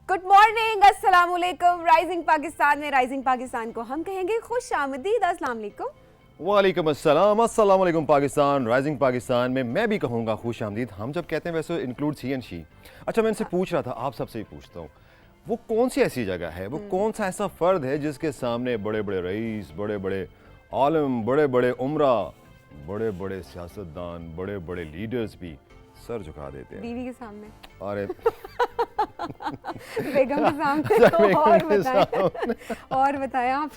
Good morning, अस्सलाम वालेकुम। Rising Pakistan में राइजिंग पाकिस्तान को हम कहेंगे खुश आमदीद। अस्सलाम वालेकुम। वालेकुम अस्सलाम, अस्सलाम वालेकुम पाकिस्तान। राइजिंग पाकिस्तान में मैं भी कहूँगा खुश आमदीद। हम जब कहते हैं वैसे इंक्लूड ही एंड शी। अच्छा, मैं इनसे पूछ रहा था, आप सबसे ही पूछता हूँ, वो कौन सी ऐसी जगह है, वो कौन सा ऐसा फ़र्द है जिसके सामने बड़े बड़े रईस, बड़े बड़े आलम, बड़े बड़े उमरा, बड़े बड़े सियासतदान, बड़े बड़े लीडर्स भी सर झुका देते हैं? बीवी के सामने, अरे बेगम के सामने। तो और बताएं आप।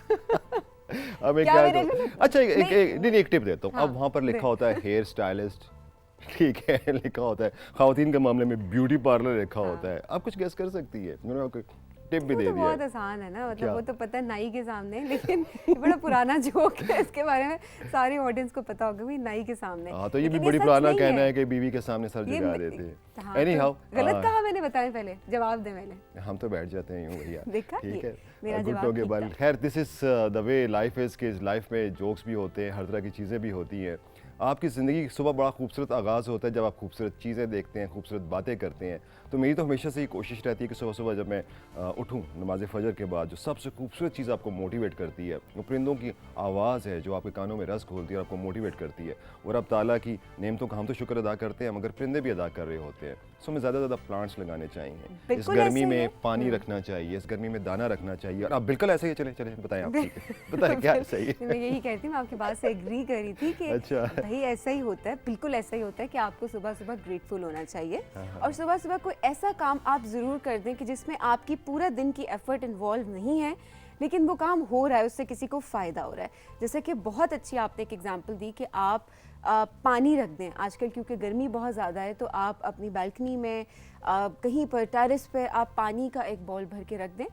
अब एक क्या क्या अच्छा, एक टिप देता हूँ। हाँ, अब वहाँ पर लिखा होता है हेयर स्टाइलिस्ट, ठीक है, लिखा होता है खवातीन के मामले में ब्यूटी पार्लर लिखा होता है। आप कुछ गेस कर सकती है? मैंने आपको टिप भी दे तो दिया बहुत है। आसान है ना, मतलब क्या? वो तो पता है नाई के सामने, लेकिन ये बड़ा पुराना जोक है, इसके बारे में सारी ऑडियंस को पता होगा भी नाई के सामने। हाँ, तो ये भी लेकिन बड़ी सच पुराना नहीं कहना है कि बीवी के सामने सर ये झुका देते हैं। हाँ, एनीहाउ, तो गलत कहा मैंने, बताएं पहले, जवाब दे मैंने। हम तो बैठ जाते हैं यूं भैया। देखा, ठीक है, मेरा गुड जवाब टॉक ठीक अबाउट। था। खैर, this is the way life is कि लाइफ में जोक्स भी होते हैं, हर तरह की चीज़ें भी होती हैं। आपकी ज़िंदगी सुबह बड़ा खूबसूरत आगाज़ होता है जब आप खूबसूरत चीज़ें देखते हैं, खूबसूरत बातें करते हैं। तो मेरी तो हमेशा से ही कोशिश रहती है कि सुबह सुबह जब मैं उठूँ नमाज फ़जर के बाद, जो सबसे खूबसूरत चीज़ आपको मोटिवेट करती है वो परिंदों की आवाज़ है, जो आपके कानों में रस घोलती है और आपको मोटिवेट करती है। और रब ताला की नेमतों का हम तो शुक्र अदा करते हैं, मगर परिंदे भी अदा कर रहे होते हैं। सो हमें ज़्यादा से ज़्यादा प्लांट्स लगाने चाहिए, इस बिल्कुल गर्मी ऐसे ही में है। पानी रखना चाहिए, इस गर्मी में दाना रखना चाहिए। और आप बिल्कुल ऐसे ही चले चले बताएं, आप बताएं क्या सही है? मैं यही कहती हूँ, मैं आपकी बात से एग्री कर रही थी कि अच्छा। भाई ऐसा ही होता है, बिल्कुल ऐसा ही होता है कि आपको सुबह सुबह ग्रेटफुल होना चाहिए। और सुबह सुबह कोई ऐसा काम आप ज़रूर कर दें कि जिसमें आपकी पूरा दिन की एफर्ट इन्वॉल्व नहीं है, लेकिन वो काम हो रहा है, उससे किसी को फ़ायदा हो रहा है। जैसे कि बहुत अच्छी आपने एक एग्जांपल दी कि आप पानी रख दें। आजकल क्योंकि गर्मी बहुत ज़्यादा है, तो आप अपनी बालकनी में कहीं पर टेरेस पे आप पानी का एक बॉल भर के रख दें,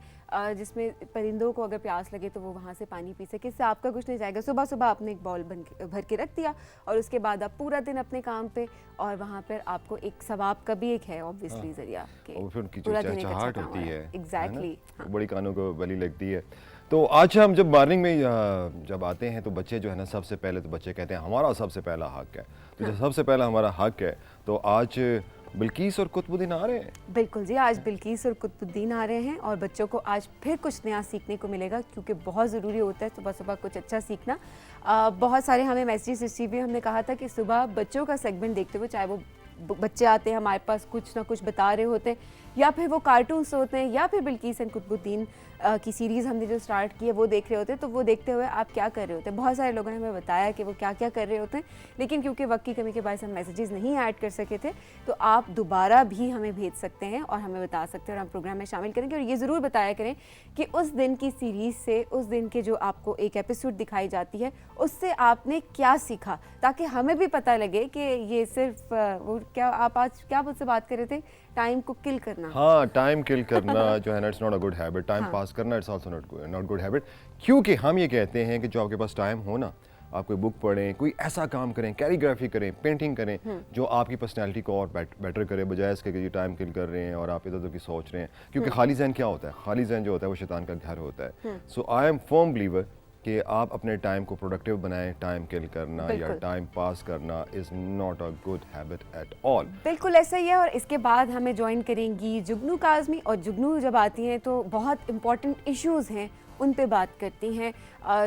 जिसमें परिंदों को अगर प्यास लगे तो वो वहाँ से पानी पी सके। इससे आपका कुछ नहीं जाएगा। सुबह सुबह आपने एक बॉल भर के रख दिया और उसके बाद आप पूरा दिन अपने काम पे, और वहाँ पर आपको एक सवाब का भी एक है ऑब्वियसली जरिया कि और फिर उनकी जो पूरा दिन एक अच्छा चहचहाहट काम होती हो रहा है, एग्जैक्टली। वो बड़ी कानों को भली लगती है। तो आज हम जब मॉर्निंग में जब आते हैं तो बच्चे जो है ना, सबसे पहले तो बच्चे कहते हैं हमारा सबसे पहला हक है। तो जब सबसे पहला हमारा हक है, तो आज बिल्किस और कुतुबुद्दीन आ रहे हैं। बिल्कुल जी, आज बिल्किस और कुतुबुद्दीन आ रहे हैं और बच्चों को आज फिर कुछ नया सीखने को मिलेगा, क्योंकि बहुत ज़रूरी होता है सुबह सुबह कुछ अच्छा सीखना। बहुत सारे हमें मैसेजेस रिसीव हुए। हमने कहा था कि सुबह बच्चों का सेगमेंट देखते हुए, चाहे वो बच्चे आते हैं हमारे पास कुछ ना कुछ बता रहे होते हैं, या फिर वो कार्टून्स होते हैं, या फिर बिल्किस एंड कुतुबुद्दीन की सीरीज़ हमने जो स्टार्ट की है वो देख रहे होते हैं। तो वो देखते हुए आप क्या कर रहे होते हैं? बहुत सारे लोगों ने हमें बताया कि वो क्या क्या कर रहे होते हैं, लेकिन क्योंकि वक्त की कमी के बायस हम मैसेजेस नहीं ऐड कर सके थे, तो आप दोबारा भी हमें भेज सकते हैं और हमें बता सकते हैं और हम प्रोग्राम में शामिल करेंगे। और ये ज़रूर बताया करें कि उस दिन की सीरीज़ से, उस दिन के जो आपको एक एपिसोड दिखाई जाती है, उससे आपने क्या सीखा, ताकि हमें भी पता लगे कि ये सिर्फ वो क्या, आप आज क्या मुझसे बात कर रहे थे, टाइम को किल करना। हाँ, टाइम किल करना जो है ना, it's not a good habit. Time pass करना it's also not good habit. क्योंकि हम ये कहते हैं कि जो आपके पास टाइम हो ना, आप कोई बुक पढ़ें, कोई ऐसा काम करें, कैलीग्राफी करें, पेंटिंग करें, जो आपकी पर्सनैलिटी को और बेटर करे, बजाय इसके कि ये टाइम किल कर रहे हैं और आप इधर उधर की सोच रहे हैं। क्योंकि खाली जहन क्या होता है? खाली जहन जो होता है वो शैतान का घर होता है। सो आई एम फर्म बिलीवर कि आप अपने टाइम को प्रोडक्टिव बनाएं। टाइम किल करना या टाइम पास करना is not a good habit at all. बिल्कुल ऐसा ही है। और इसके बाद हमें ज्वाइन करेंगी जुगनू काज़मी, और जुगनू जब आती हैं तो बहुत इंपॉर्टेंट इश्यूज़ हैं उन पे बात करती हैं।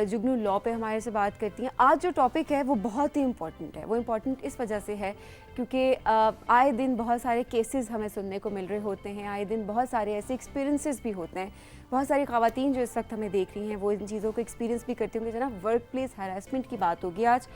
जुगनू लॉ पे हमारे से बात करती हैं। आज जो टॉपिक है वो बहुत ही इम्पॉर्टेंट है। वो इम्पॉर्टेंट इस वजह से है क्योंकि आए दिन बहुत सारे केसेस हमें सुनने को मिल रहे होते हैं, आए दिन बहुत सारे ऐसे एक्सपीरियंसेस भी होते हैं। बहुत सारी ख़वातीन जो इस वक्त हमें देख रही हैं वो इन चीज़ों को एक्सपीरियंस भी करती होंगी। जनाब, वर्क प्लेस हैरेसमेंट की बात होगी आज।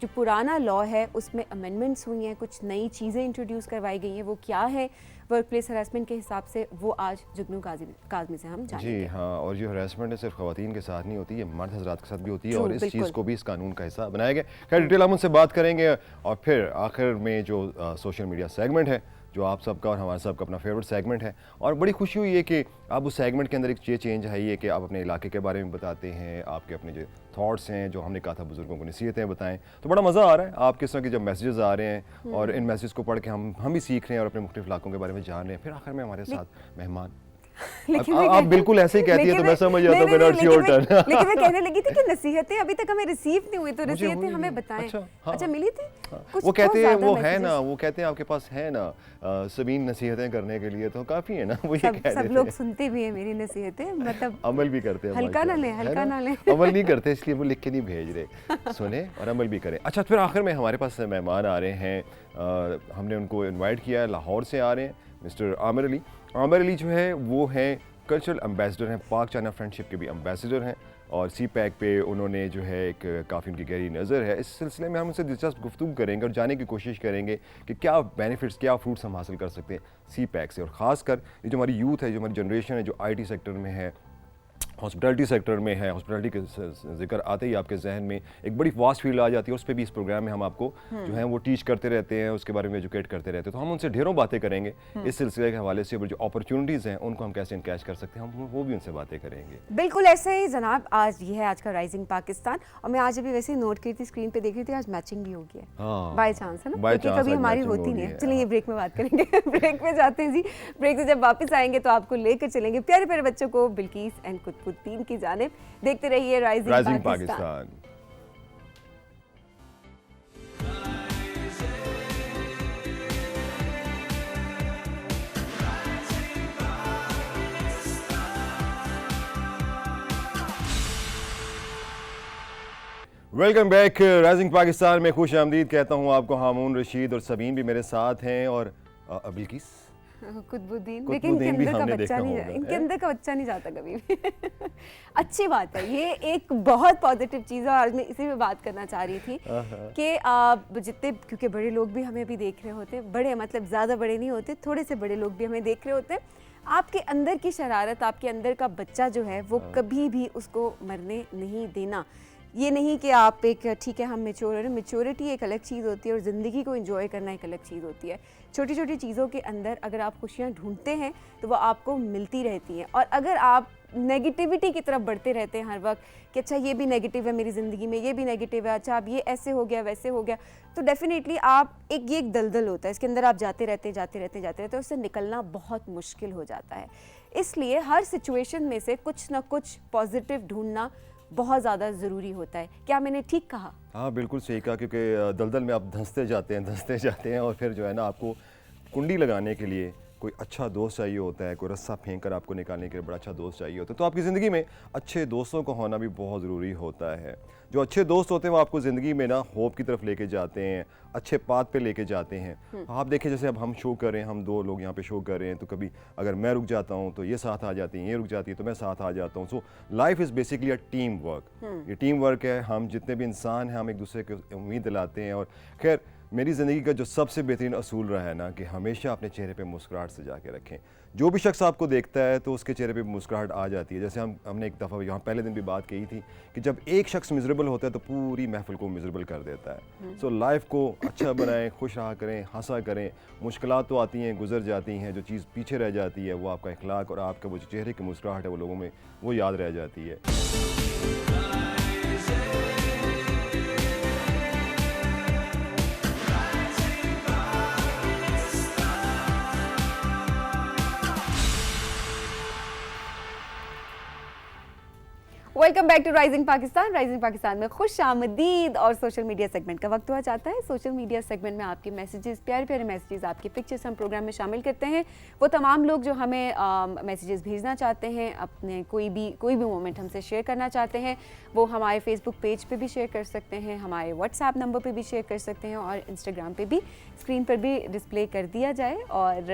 जो पुराना लॉ है उसमें अमेंडमेंट्स हुई हैं, कुछ नई चीज़ें इंट्रोड्यूस करवाई गई हैं। वो क्या है वर्क प्लेस हरासमेंट के हिसाब से, वो आज जुगनू काज़मी से हम जानेंगे। जी हाँ, और ये हरासमेंट है सिर्फ ख़वातीन के साथ नहीं होती, ये मर्द हज़रात के साथ भी होती है, और इस चीज़ को भी इस कानून का हिस्सा बनाया गया। खैर, डिटेल हम उनसे बात करेंगे। और फिर आखिर में जो सोशल मीडिया सेगमेंट है, जो आप सबका और हमारे सबका अपना फेवरेट सेगमेंट है, और बड़ी खुशी हुई है कि आप उस सेगमेंट के अंदर एक ये चेंज है ये कि आप अपने इलाके के बारे में बताते हैं, आपके अपने जो थॉट्स हैं, जो हमने कहा था बुजुर्गों को नसीहतें बताएं। तो बड़ा मज़ा आ रहा है आप किस तरह के जब मैसेजेस आ रहे हैं, और इन मैसेज को पढ़ के हम भी सीख रहे हैं और अपने मुख्तलिफ इलाकों के बारे में जान रहे हैं। फिर आखिर में हमारे साथ मेहमान लेकिन आप बिल्कुल ऐसे ही कहती है तो मैं समझ जाता हूँ नॉट योर टर्न। लेकिन मैं कहने लगी थी कि नसीहतें अभी तक हमें रिसीव नहीं हुई, तो नसीहतें हमें बताएं। अच्छा मिली थी? वो कहते हैं वो है ना, वो कहते हैं आपके पास है ना सबीन नसीहतें करने के लिए, तो काफ़ी है ना, वो ये कहते हैं। सब लोग सुनते भी हैं मेरी नसीहतें, मतलब अमल भी करते हैं। हल्का ना लें, हल्का ना लें। अमल नहीं करते इसलिए वो लिख के नहीं भेज रहे, सुने और अमल भी करें। अच्छा फिर आखिर में हमारे पास मेहमान आ रहे हैं, हमने उनको इनवाइट किया है, लाहौर से आ रहे हैं, मिस्टर आमिर अली। आमिर अली जो है वो हैं कल्चरल एम्बेसडर हैं, पाक चाइना फ्रेंडशिप के भी एम्बेसडर हैं, और सी पैक पे उन्होंने जो है एक काफ़ी उनकी गहरी नज़र है। इस सिलसिले में हम उनसे दिलचस्प गुफ्तगू करेंगे और जानने की कोशिश करेंगे कि क्या बेनिफिट्स, क्या फ्रूट्स हम हासिल कर सकते हैं सी पैक से, और ख़ासकर ये जो हमारी यूथ है, जो हमारी जनरेशन है, जो IT सेक्टर में है, हॉस्पिटैलिटी सेक्टर में है, हॉस्पिटैलिटी के जिक्र आते ही आपके जहन में एक बड़ी वास्ट फील्ड आ जाती है, उस पर भी इस प्रोग्राम में हम आपको जो है वो टीच करते रहते हैं, उसके बारे में एजुकेट करते रहते हैं। तो हम उनसे ढेरों बातें करेंगे इस सिलसिले के हवाले से, जो अपॉर्चुनिटीज़ हैं उनको हम कैसे इनकैश कर सकते हैं, हम वो भी उनसे बातें करेंगे। बिल्कुल ऐसे ही जनाब, आज ये है आज का राइजिंग पाकिस्तान, और मैं आज अभी वैसे ही नोट की थी, स्क्रीन पे देख रही थी, आज मैचिंग भी हो गई है बाय चांस, है ना, क्योंकि कभी हमारी होती नहीं है। चलिए ब्रेक में बात करेंगे। ब्रेक में जाते हैं जी, ब्रेक से जब वापस आएंगे तो आपको लेकर चलेंगे प्यारे प्यारे बच्चों को बिल्किस एंड कुतुबुद्दीन की जानिब। देखते रहिए rising Pakistan. Welcome back rising Pakistan में खुश आमदीद कहता हूँ आपको। हामून रशीद और सबीन भी मेरे साथ हैं, और बिल्किस कुतुबुद्दीन, लेकिन इनके अंदर का बच्चा नहीं, इनके अंदर का बच्चा नहीं जाता कभी भी। अच्छी बात है, ये एक बहुत पॉजिटिव चीज़ है, और मैं इसी में बात करना चाह रही थी कि जितने, क्योंकि बड़े लोग भी हमें भी देख रहे होते, बड़े मतलब ज़्यादा बड़े नहीं होते, थोड़े से बड़े लोग भी हमें देख रहे होते, आपके अंदर की शरारत, आपके अंदर का बच्चा जो है वो कभी भी उसको मरने नहीं देना। ये नहीं कि आप एक, ठीक है हम मेच्योर हैं, मेच्योरिटी एक अलग चीज़ होती है और ज़िंदगी को एंजॉय करना एक अलग चीज़ होती है। छोटी छोटी चीज़ों के अंदर अगर आप खुशियाँ ढूंढते हैं तो वो आपको मिलती रहती हैं, और अगर आप नेगेटिविटी की तरफ बढ़ते रहते हैं हर वक्त कि अच्छा ये भी नेगेटिव है मेरी ज़िंदगी में, ये भी नेगेटिव है, अच्छा अब ये ऐसे हो गया वैसे हो गया, तो डेफिनेटली आप ये एक दलदल होता है, इसके अंदर आप जाते रहते उससे निकलना बहुत मुश्किल हो जाता है। इसलिए हर सिचुएशन में से कुछ ना कुछ पॉजिटिव ढूंढना बहुत ज़्यादा ज़रूरी होता है। क्या मैंने ठीक कहा? हाँ बिल्कुल सही कहा, क्योंकि दलदल में आप धंसते जाते हैं और फिर जो है ना आपको कुंडी लगाने के लिए कोई अच्छा दोस्त चाहिए होता है, कोई रस्सा फेंक कर आपको निकालने के लिए बड़ा अच्छा दोस्त चाहिए होता है। तो आपकी ज़िंदगी में अच्छे दोस्तों का होना भी बहुत ज़रूरी होता है। जो अच्छे दोस्त होते हैं वो आपको ज़िंदगी में ना होप की तरफ लेके जाते हैं, अच्छे पाथ पे लेके जाते हैं। आप देखें जैसे अब हम शो कर रहे हैं, हम दो लोग यहाँ पे शो कर रहे हैं, तो कभी अगर मैं रुक जाता हूँ तो ये साथ आ जाती हैं, ये रुक जाती है तो मैं साथ आ जाता हूँ। So life is basically a team work. ये टीम वर्क है, हम जितने भी इंसान हैं हम एक दूसरे को उम्मीद दिलाते हैं। और खैर मेरी ज़िंदगी का जो सबसे बेहतरीन असूल रहा है ना कि हमेशा अपने चेहरे पे मुस्कुराहट सजा के रखें। जो भी शख्स आपको देखता है तो उसके चेहरे पे मुस्कुराहट आ जाती है। जैसे हमने एक दफ़ा यहाँ पहले दिन भी बात कही थी कि जब एक शख्स मिजरेबल होता है तो पूरी महफिल को मिजरेबल कर देता है। सो लाइफ को अच्छा बनाएं, खुश रहा करें, हंसा करें। मुश्किलात तो आती हैं, गुजर जाती हैं, जो चीज़ पीछे रह जाती है वो आपका इखलाक और आपका वो जो चेहरे की मुस्कुराहट है वो लोगों में वो याद रह जाती है। Welcome back to Rising Pakistan. Rising Pakistan में खुश आमदीद, और सोशल मीडिया सेगमेंट का वक्त हुआ जाता है। सोशल मीडिया सेगमेंट में आपके मैसेजेस, प्यारे प्यारे मैसेजेस, आपके पिक्चर्स हम प्रोग्राम में शामिल करते हैं। वो तमाम लोग जो हमें मैसेजेस भेजना चाहते हैं, अपने कोई भी मोमेंट हमसे शेयर करना चाहते हैं, वो हमारे फेसबुक पेज पे भी शेयर कर सकते हैं, हमारे व्हाट्सएप नंबर पे भी शेयर कर सकते हैं, और इंस्टाग्राम पे भी स्क्रीन पर भी डिस्प्ले कर दिया जाए, और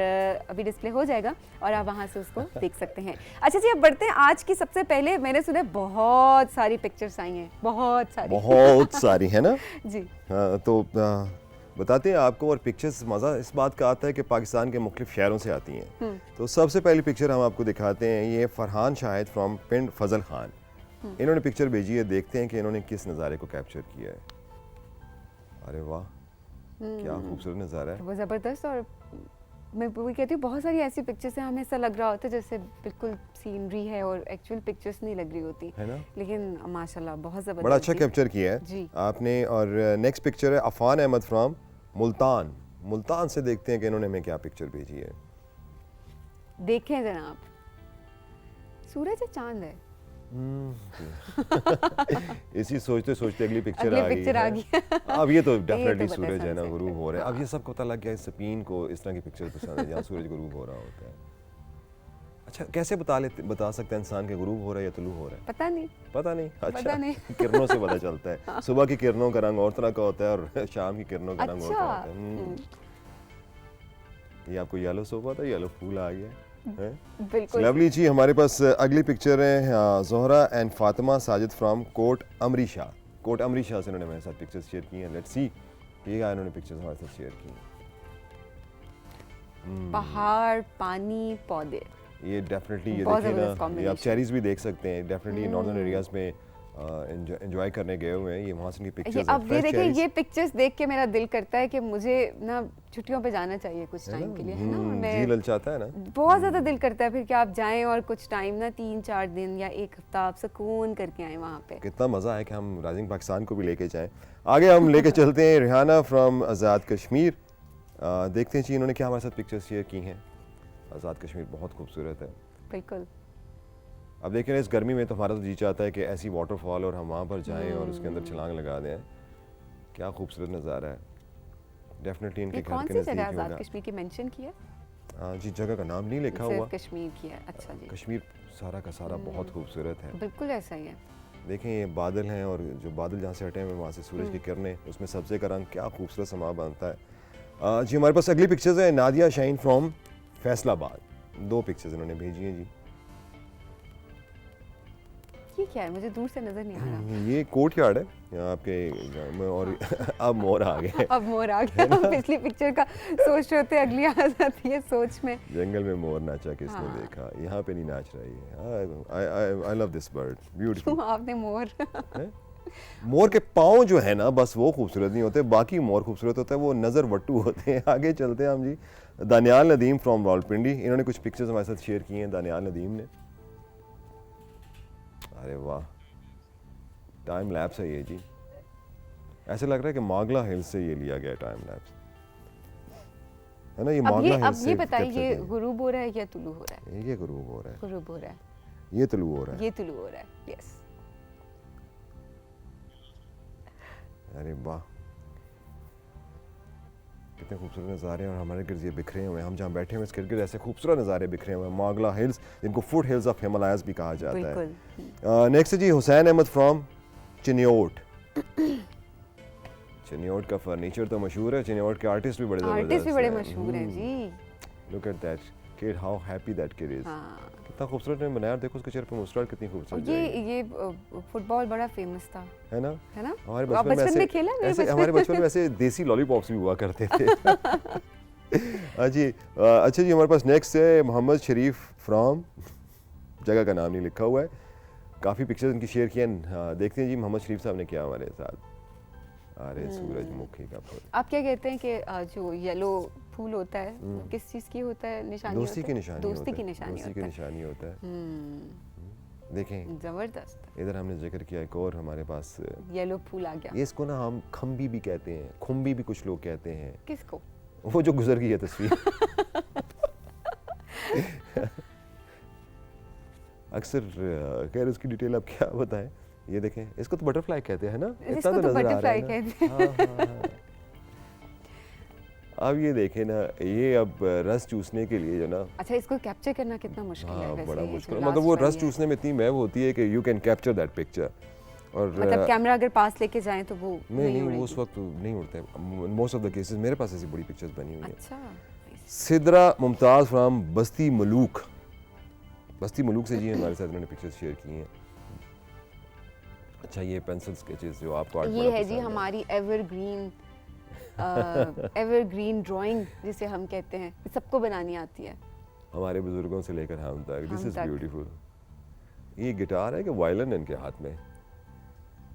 अभी डिस्प्ले हो जाएगा और आप वहाँ से उसको देख सकते हैं। अच्छा जी, अब बढ़ते हैं। आज की सबसे पहले मैंने सुना बहुत सारी पिक्चर्स आई हैं, बहुत सारी है ना जी। हाँ तो बताते हैं आपको। और पिक्चर्स मज़ा इस बात का आता है कि पाकिस्तान के मुख्तलिफ शहरों से आती हैं। तो सबसे पहली पिक्चर हम आपको दिखाते हैं, ये फरहान शाहिद फ्रॉम पिंड फजल खान, इन्होंने पिक्चर भेजी है। देखते हैं कि इन्होंने किस नज़ारे को कैप्चर किया है। अरे वाह, क्या खूबसूरत नज़ारा है, वो ज़बरदस्त। और मैं वही कहती हूँ, बहुत सारी ऐसी पिक्चर्स हैं हमें ऐसा लग रहा होता है जैसे बिल्कुल सीनरी है और एक्चुअल पिक्चर्स नहीं लग रही होती है ना, लेकिन माशाल्लाह बहुत ज़बरदस्त, बड़ा अच्छा कैप्चर किया है जी आपने। और नेक्स्ट पिक्चर है अफान अहमद फ्रॉम मुल्तान से। देखते हैं कि इन्होंने हमें क्या पिक्चर भेजी है। देखें जनाब। सूरज है चांद है? इसी सोचते सोचते अगली पिक्चर अगली आ गई पिक्चर आ है। गई। अब ये तो ये डेफिनेटली तो पता सूरज है ना, sunset गुरूब है। हो रहा है। अब हाँ। ये सबको पता लग गया है, सपीन को इस तरह की पिक्चर पसंद है जहाँ सूरज गुरूब हो रहा होता है। अच्छा, कैसे बता सकते हैं इंसान के गुरूब हो रहा है या तुलू हो रहा है? पता नहीं। पता नहीं। अच्छा, पता नहीं। किरणों से पता चलता है। सुबह की किरणों का रंग और तरह का होता है और शाम की किरणों का रंग और तरह अच्छा। होता है। ये आपको येलो सोफा था, येलो फूल आ गया है। बिल्कुल। लवली जी, हमारे पास अगली पिक्चर है Zohra and Fatima Sajid from Kot Amri Shah. Coat Amri Shah से उन्होंने मेरे साथ पिक्चर्स शेयर की हैं। लेट्स सी कि ये इन्होंने पिक्चर्स हमारे साथ शेयर की हैं। पहाड़, पानी, पौधे। ये डेफिनेटली, ये बहुत देखिए जबरदस्त ना, ये आप combination। चेरीज भी देख सकते हैं। डेफिनेटली नॉर्दर्न एरियाज में एंजॉय करने गए हुए हैं। ये वहाँ से इनकी ये पिक्चर्स अब ये देखिए, ये पिक्चर्स देख के मेरा दिल करता है कि मुझे ना छुट्टियों पे जाना चाहिए कुछ टाइम के लिए, है ना? और जी मैं ललचाता है ना। बहुत ज़्यादा दिल करता है फिर कि आप जाएं और कुछ टाइम ना 3-4 दिन या एक हफ्ता आप सुकून करके आए वहाँ पे। कितना मज़ा है कि हम राइजिंग पाकिस्तान को भी लेके जाएं। आगे हम लेके चलते हैं रिहाना फ्रॉम आज़ाद कश्मीर। देखते हैं जी इन्होंने क्या हमारे साथ पिक्चर्स शेयर की हैं। आज़ाद कश्मीर बहुत खूबसूरत है। बिल्कुल। अब देखिए ना, इस गर्मी में तो हमारा तो जी चाहता है कि ऐसी वाटरफॉल और हम वहाँ पर जाएं और उसके अंदर छलांग लगा दें। क्या खूबसूरत नज़ारा है। डेफिनेटली इनके ये घर कौन के सी नज़दीक जगह ही होगा। आज़ाद कश्मीर की मेंशन की है? जी, जगह का नाम नहीं लिखा हुआ। सिर्फ कश्मीर की है। अच्छा जी। कश्मीर सारा का सारा बहुत खूबसूरत है। बिल्कुल ऐसा ही है। देखें ये बादल हैं और जो बादल जहाँ से हटे हैं वहाँ से सूरज की किरणें, उसमें सब्ज़े का रंग, क्या खूबसूरत समा बनता है। जी, हमारे पास अगली पिक्चर्स है नादिया शाहीन फ्रॉम फैसलाबाद। 2 पिक्चर्स इन्होंने भेजी हैं जी। ये क्या है? मुझे दूर से नजर नहीं आ रहा। ये कोर्ट यार्ड है यहाँ आपके गाँव में और अब मोर आ गए। अब मोर आ गया। हम पिछली पिक्चर का सोच रहे होते, अगली आ जाती है सोच में। जंगल में मोर नाचा किसने हाँ। देखा, यहाँ पे नहीं नाच रही है। I love this bird, beautiful. क्यों आपने मोर? मोर के पाँव जो है ना, बस वो खूबसूरत नहीं होते, बाकी मोर खूबसूरत होता है, वो नज़र वट्टू होते हैं। आगे चलते हैं हम जी। दानियाल नदीम फ्रॉम रावलपिंडी, इन्होंने कुछ पिक्चर्स हमारे साथ शेयर की हैं। दानियाल नदीम ने, अरे वाह, टाइम लैप्स है ये जी। ऐसे लग रहा है कि मागला हिल्स से ये लिया गया टाइम लैप्स, है ना? ये मागला हिल्स से अब ये बताइए, capture ये किया गुरूब हो रहा है या तुलू हो रहा है? गया। ये गुरूब हो रहा है, गुरूब हो रहा है। ये तुलू हो रहा है। ये तुलू हो रहा है। यस। अरे वाह, कितने खूबसूरत नज़ारे हैं और हमारे गिर्द ये बिखरे हुए हैं। हम जहाँ बैठे हुए हैं इसके गिर्द ऐसे खूबसूरत नज़ारे बिखरे हुए हैं। मागला हिल्स, जिनको फुट हिल्स ऑफ हिमालयाज भी कहा जाता है। बिल्कुल। Next ji Hussain Ahmed from Chiniot. चिन्योट का फर्नीचर तो मशहूर है, चिन्योट के आर्टिस्ट भी बड़े आर्टिस्ट भी बड़े मशहूर हैं जी। Look at that kid, how happy that kid is. हाँ। कितना खूबसूरत ने बनाया। देखो उसके चेहरे पे मुस्कुराहट कितनी खूबसूरत है। ये फुटबॉल बड़ा फेमस था, है ना? है ना? हमारे आप बचपन में बचपन में ऐसे खेला? मेरे ऐसे बचपन हमारे बचपन में ऐसे देसी लॉलीपॉप्स भी हुआ करते थे। जी, अच्छा जी, हमारे पास नेक्स्ट है मोहम्मद शरीफ फ्रॉम, जगह का नाम नहीं लिखा हुआ है। काफ़ी पिक्चर्स इनकी शेयर किए हैं। देखते हैं जी मोहम्मद शरीफ साहब ने क्या हमारे साथ। अरे सूरजमुखी का फूल। आप क्या कहते हैं कि जो येलो फूल होता है वो किस चीज़ की होता है? निशानी दोस्ती होता की है? निशानी दोस्ती होता की है। निशानी दोस्ती की होता है। निशानी होता है। देखें जबरदस्त। इधर हमने जिक्र किया एक और हमारे पास, येलो फूल आ गया। ये इसको ना हम खम्बी भी कहते हैं, खुम्बी भी कुछ लोग कहते हैं। किसको? वो जो गुजर गई है तस्वीर। अक्सर खैर उसकी डिटेल आप क्या बताएं। ये देखें, इसको तो बटरफ्लाई कहते हैं ना। इसको तो नजर आ रहा है बटरफ्लाई ना। कहते हैं। हाँ, हाँ, हाँ। अब ये देखें ना, ये अब रस चूसने के लिए जो ना, अच्छा, इसको कैप्चर करना कितना मुश्किल है हाँ वैसे? बड़ा ये जो मुश्किल, last मगर वो one रस है। चूसने में इतनी महव होती है कि you can capture that picture. और मतलब कैमरा अगर पास लेके जाएं तो वो नहीं वो उड़ेगी। उस वक्त नहीं उड़ते। मोस्ट ऑफ द केसेस मेरे पास ऐसी बड़ी पिक्चर्स बनी हुई हैं। अच्छा। सिद्रा मुमताज़ फ्राम बस्ती मलूक। बस्ती मलूक से जी हमारे साथ इन्होंने पिक्चर्स शेयर की हैं। अच्छा, ये पेंसिल स्केचेस जो आपको आर्ट ये बड़ा है पसंद जी हमारी एवरग्रीन ड्राइंग जिसे हम कहते हैं, सबको बनानी आती है। हमारे बुजुर्गों से लेकर हम तक। दिस हम इज तक। ब्यूटीफुल। ये गिटार है कि वायलिन है इनके हाथ में?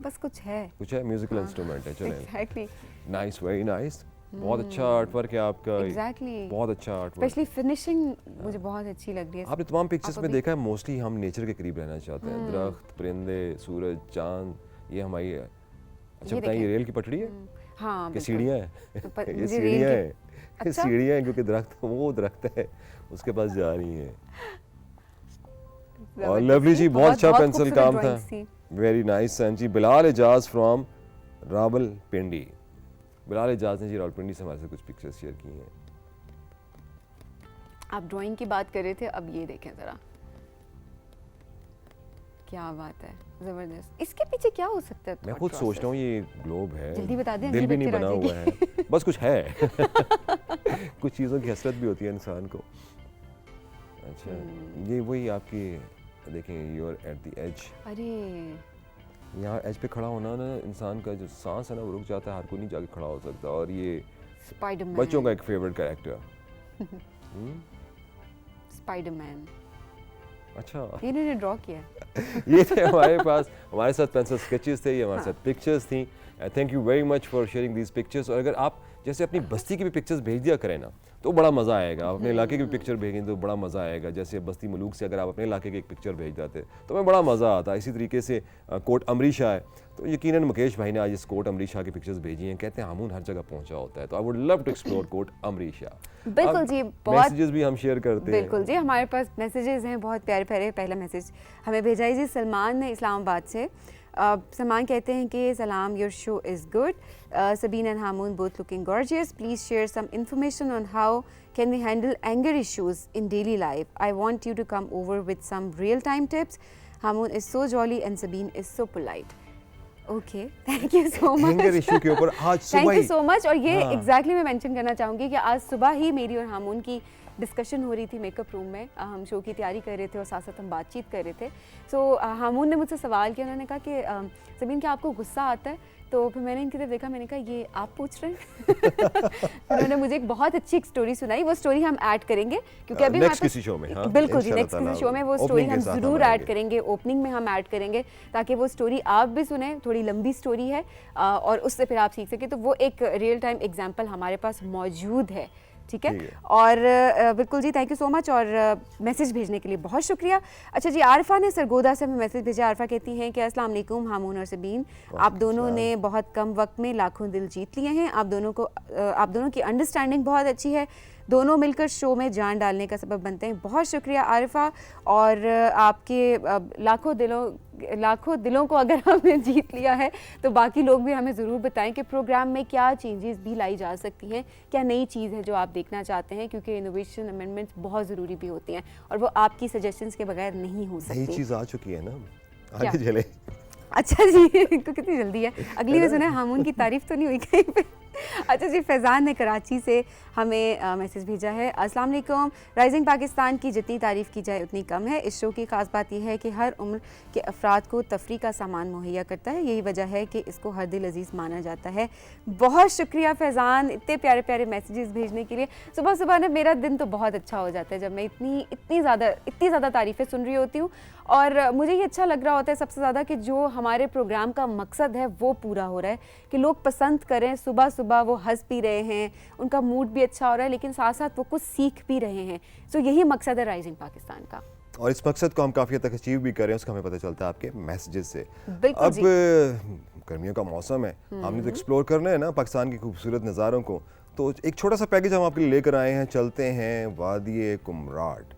बस कुछ है। कुछ है, म्यूजिकल इंस्ट्रूमेंट है। चलें, एग्जैक्टली। Nice, very nice. बहुत अच्छा आर्ट वर्क है आपका। एग्जैक्टली। बहुत अच्छा आर्ट वर्क। स्पेशली फिनिशिंग मुझे बहुत अच्छी लग रही है। आपने तमाम पिक्चर्स आप में अभी- देखा है, मोस्टली हम नेचर के करीब रहना चाहते हैं। दरख्त, परिंदे, सूरज, चांद, ये हमारी। अच्छा ये बताइए, ये देखें। रेल की पटड़ी है हाँ कि बिल्कुल। सीढ़ियाँ हैं? पर ये मुझे रेल सीढ़ियाँ की- हैं। ये अच्छा। सीढ़ियाँ हैं क्योंकि दरख्त, वो दरख्त है उसके पास जा रही हैं। और लवली जी बहुत अच्छा पेंसिल खूबसूरत काम था, drawings थी। Very nice. And ji Bilal Ejaz from Rawalpindi, Bilal Ejaz ने जी रावलपिंडी से हमारे साथ कुछ पिक्चर्स शेयर की हैं। आप ड्राइंग की बात कर रहे थे, अब ये देखें जरा, क्या बात है, जबरदस्त। इसके पीछे क्या हो सकता है? मैं thought खुद सोच process? रहा हूँ ये ग्लोब है, जल्दी बता दें, दिल अगली भी नहीं पिक्चर आ बना हुआ है, बस कुछ है। कुछ चीज़ों की हसरत भी होती है इंसान को। अच्छा, ये वही आपकी देखें, you are at the edge. अरे यहाँ एज पे खड़ा होना ना, इंसान का जो सांस है ना वो रुक जाता है, हर कोई नहीं जाके खड़ा हो सकता। और ये स्पाइडरमैन, बच्चों का एक फेवरेट कैरेक्टर। स्पाइडरमैन, अच्छा, ये इन्होंने ड्रॉ किया है। ये थे हमारे पास, हमारे साथ पेंसिल स्केचेस थे, ये हमारे साथ पिक्चर्स थी। Thank you very much for sharing these pictures. और अगर आप जैसे अपनी बस्ती की भी पिक्चर्स भेज दिया करें ना, तो बड़ा मज़ा आएगा। आप अपने इलाके की भी पिक्चर भेजें तो बड़ा मज़ा आएगा। जैसे बस्ती मलूक से अगर आप अपने इलाके की एक पिक्चर भेज जाते तो हमें बड़ा मज़ा आता। इसी तरीके से कोट अमरी शाह है, तो यकीनन मुकेश भाई ने आज इस कोट अमरी शाह की पिक्चर्स भेजी हैं। कहते हैं हामून हर जगह पहुंचा होता है, तो I would love to explore Kot Amri Shah. बिल्कुल जी, बहुत मैसेजेस भी हम शेयर करते हैं। बिल्कुल जी, हमारे पास मैसेजेस हैं बहुत प्यारे प्यारे। पहला मैसेज हमें भेजा है जी सलमान ने इस्लामाबाद से। सलमान कहते हैं कि सलाम, your show is good, Sabeen and Hamoon both looking gorgeous, please share some information on how can we handle anger issues in daily life, I want you to come over with some real time tips, Hamoon is so jolly and Sabeen is so polite. Okay, thank you so much. Anger issue के ऊपर आज सुबह thank you ही so much. और ये हाँ। Exactly मैं mention करना चाहूँगी कि आज सुबह ही मेरी और हामून की डिस्कशन हो रही थी मेकअप रूम में। हम शो की तैयारी कर रहे थे और साथ साथ हम बातचीत कर रहे थे। सो हामून ने मुझसे सवाल किया, उन्होंने कहा कि ज़मीन क्या आपको गुस्सा आता है? तो फिर मैंने इनकी तरफ देखा, मैंने कहा ये आप पूछ रहे हैं? उन्होंने मुझे एक बहुत अच्छी एक स्टोरी सुनाई, वो स्टोरी हम ऐड करेंगे क्योंकि अभी नेक्स्ट किसी शो में, हाँ, बिल्कुल जी, इंशाल्लाह नेक्स्ट किसी ताला शो में वो opening स्टोरी के हम साथ हम ज़रूर आएंगे। ऐड करेंगे, ओपनिंग में हम ऐड करेंगे, ताकि वो स्टोरी आप भी सुने। थोड़ी लंबी स्टोरी है और उससे फिर आप सीख सकें। तो वो एक रियल टाइम एग्जाम्पल हमारे पास मौजूद है, ठीक है। ठीक है। और बिल्कुल जी, थैंक यू सो मच और मैसेज भेजने के लिए बहुत शुक्रिया। अच्छा जी, आरिफा ने सरगोदा से हमें मैसेज भेजा। आरिफा कहती हैं कि अस्सलाम वालेकुम हामून और सबीन, आप दोनों ने बहुत कम वक्त में लाखों दिल जीत लिए हैं। आप दोनों की अंडरस्टैंडिंग बहुत अच्छी है, दोनों मिलकर शो में जान डालने का सबब बनते हैं। बहुत शुक्रिया आरिफा। और आपके लाखों दिलों को अगर हमने जीत लिया है तो बाकी लोग भी हमें ज़रूर बताएं कि प्रोग्राम में क्या चेंजेस भी लाई जा सकती हैं, क्या नई चीज़ है जो आप देखना चाहते हैं, क्योंकि इनोवेशन अमेंडमेंट्स बहुत ज़रूरी भी होती हैं और वो आपकी सजेशंस के बगैर नहीं हो नई सकती। चीज़ आ चुकी है ना, क्या? आगे चले। अच्छा जी, इनको कितनी जल्दी है, अगली में सुना है हामून की तारीफ तो नहीं हुई कहीं पे। अच्छा जी, फैज़ान ने कराची से हमें मैसेज भेजा है। अस्सलाम वालेकुम, राइजिंग पाकिस्तान की जितनी तारीफ़ की जाए उतनी कम है। इस शो की ख़ास बात यह है कि हर उम्र के अफराद को तफरी का सामान मुहैया करता है, यही वजह है कि इसको हर दिल अजीज़ माना जाता है। बहुत शुक्रिया फैज़ान, इतने प्यारे प्यारे मैसेजेस भेजने के लिए। सुबह सुबह ना मेरा दिन तो बहुत अच्छा हो जाता है जब मैं इतनी ज़्यादा तारीफ़ें सुन रही होती हूँ। और मुझे ये अच्छा लग रहा होता है सबसे ज़्यादा कि जो हमारे प्रोग्राम का मकसद है वो पूरा हो रहा है, कि लोग पसंद करें। सुबह सुबह वो हंस भी रहे हैं, उनका मूड भी अच्छा हो रहा है, लेकिन साथ साथ वो कुछ सीख भी रहे हैं। सो यही मकसद है राइजिंग पाकिस्तान का, और इस मकसद को हम काफ़ी हद तक अचीव भी कर रहे हैं, उसका हमें पता चलता है आपके मैसेजेस से। बिल्कुल अब जी। गर्मियों का मौसम है, हमने तो एक्सप्लोर करना है ना पाकिस्तान की खूबसूरत नज़ारों को, तो एक छोटा सा पैकेज हम आपके लिए लेकर आए हैं। चलते हैं वादी कुमराट।